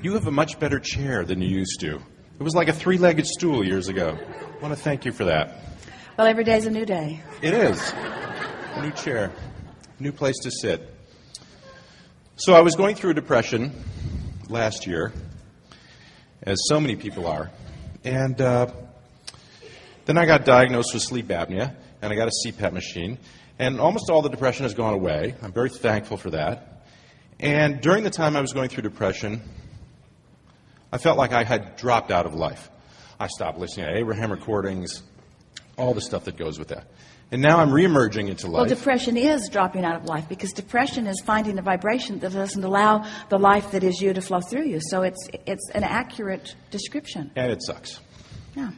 You have a much better chair than you used to. It was like a three-legged stool years ago. I want to thank you for that. Well, every day's a new day. It is. A new chair, new place to sit. So I was going through a depression last year, as so many people are. And then I got diagnosed with sleep apnea, and I got a CPAP machine. And almost all the depression has gone away. I'm very thankful for that. And during the time I was going through depression, I felt like I had dropped out of life. I stopped listening to Abraham recordings, all the stuff that goes with that. And now I'm reemerging into life. Well, depression is dropping out of life, because depression is finding a vibration that doesn't allow the life that is you to flow through you. So it's an accurate description. And it sucks. Yeah.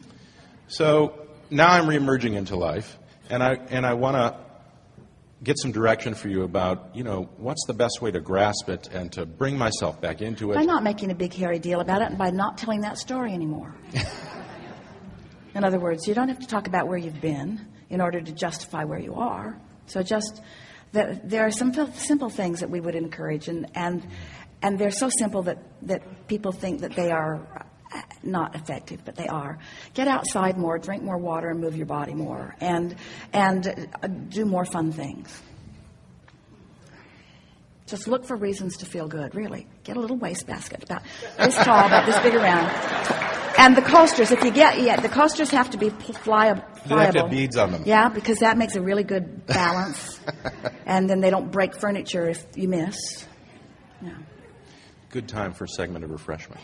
So now I'm reemerging into life, and I want to get some direction for you about, what's the best way to grasp it and to bring myself back into it. By not making a big hairy deal about it, and by not telling that story anymore. In other words, you don't have to talk about where you've been in order to justify where you are. So just there are some simple things that we would encourage, and they're so simple that people think that they are not effective, but they are. Get outside more, drink more water, and move your body more, and do more fun things. Just look for reasons to feel good, really. Get a little wastebasket about this tall, about this big around. And the coasters, the coasters have to be pliable. They have to have beads on them. Yeah, because that makes a really good balance. And then they don't break furniture if you miss. Yeah. Good time for a segment of refreshment.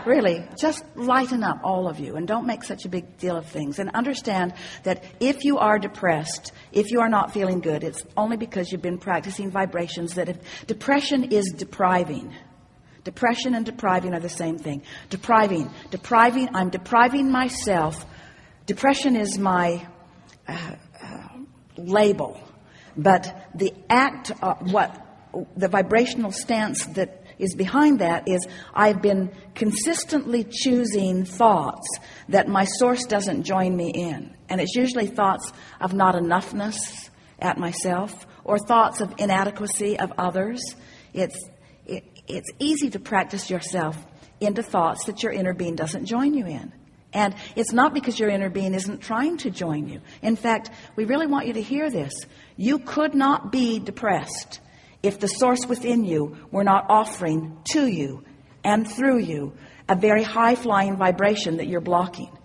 Really, just lighten up, all of you, and don't make such a big deal of things. And understand that if you are depressed, if you are not feeling good, it's only because you've been practicing vibrations depression is depriving. Depression and depriving are the same thing. Depriving, I'm depriving myself. Depression is my label. But the act, the vibrational stance that is behind that is I've been consistently choosing thoughts that my source doesn't join me in. And it's usually thoughts of not enoughness at myself, or thoughts of inadequacy of others. It's easy to practice yourself into thoughts that your inner being doesn't join you in. And it's not because your inner being isn't trying to join you. In fact, we really want you to hear this. You could not be depressed if the source within you were not offering to you and through you a very high-flying vibration that you're blocking.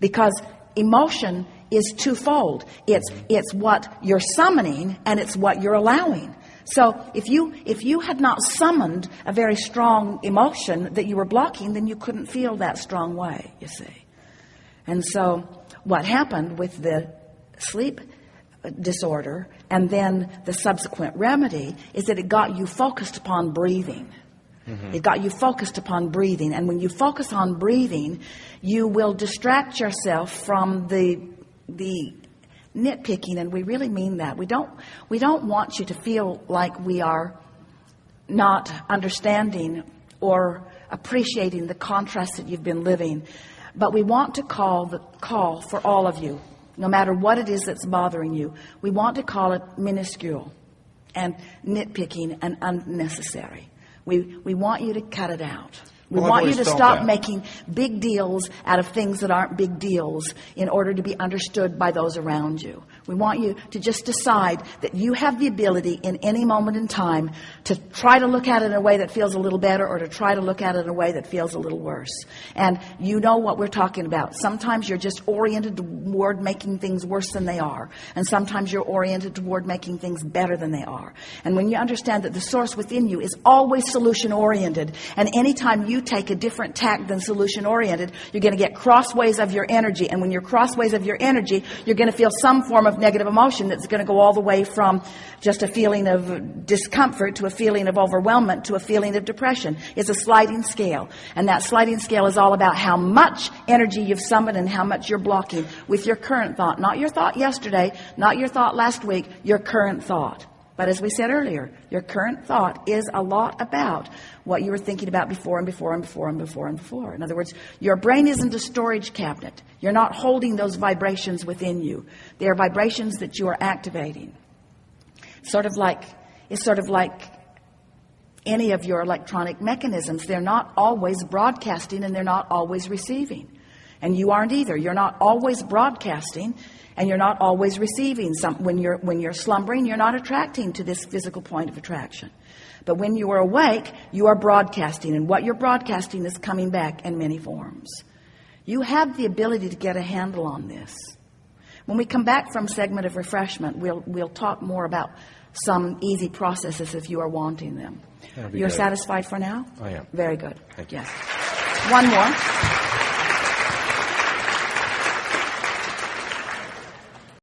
Because emotion is twofold. It's what you're summoning, and it's what you're allowing. So if you had not summoned a very strong emotion that you were blocking, then you couldn't feel that strong way, you see. And so what happened with the sleep disorder and then the subsequent remedy is that it got you focused upon breathing. It got you focused upon breathing. And when you focus on breathing, you will distract yourself from the nitpicking, and we really mean that. We don't want you to feel like we are not understanding or appreciating the contrast that you've been living. But we want to call for all of you, no matter what it is that's bothering you. We want to call it minuscule and nitpicking and unnecessary. We want you to cut it out. We want you to stop making big deals out of things that aren't big deals in order to be understood by those around you. We want you to just decide that you have the ability in any moment in time to try to look at it in a way that feels a little better, or to try to look at it in a way that feels a little worse. And you know what we're talking about. Sometimes you're just oriented toward making things worse than they are. And sometimes you're oriented toward making things better than they are. And when you understand that the source within you is always solution-oriented, and anytime you take a different tack than solution-oriented, you're going to get crossways of your energy. And when you're crossways of your energy, you're going to feel some form of negative emotion that's going to go all the way from just a feeling of discomfort to a feeling of overwhelmment to a feeling of depression. It's a sliding scale. And that sliding scale is all about how much energy you've summoned and how much you're blocking with your current thought. Not your thought yesterday, not your thought last week, your current thought. But as we said earlier, your current thought is a lot about what you were thinking about before and before and before and before and before. In other words, your brain isn't a storage cabinet. You're not holding those vibrations within you. They are vibrations that you are activating. It's sort of like any of your electronic mechanisms. They're not always broadcasting and they're not always receiving. And you aren't either. You're not always broadcasting and you're not always receiving. When you're slumbering, you're not attracting to this physical point of attraction. But when you are awake, you are broadcasting, and what you're broadcasting is coming back in many forms. You have the ability to get a handle on this. When we come back from segment of refreshment, we'll talk more about some easy processes if you are wanting them. You're good. satisfied for now? I am. Very good. Thank you. Yes. One more.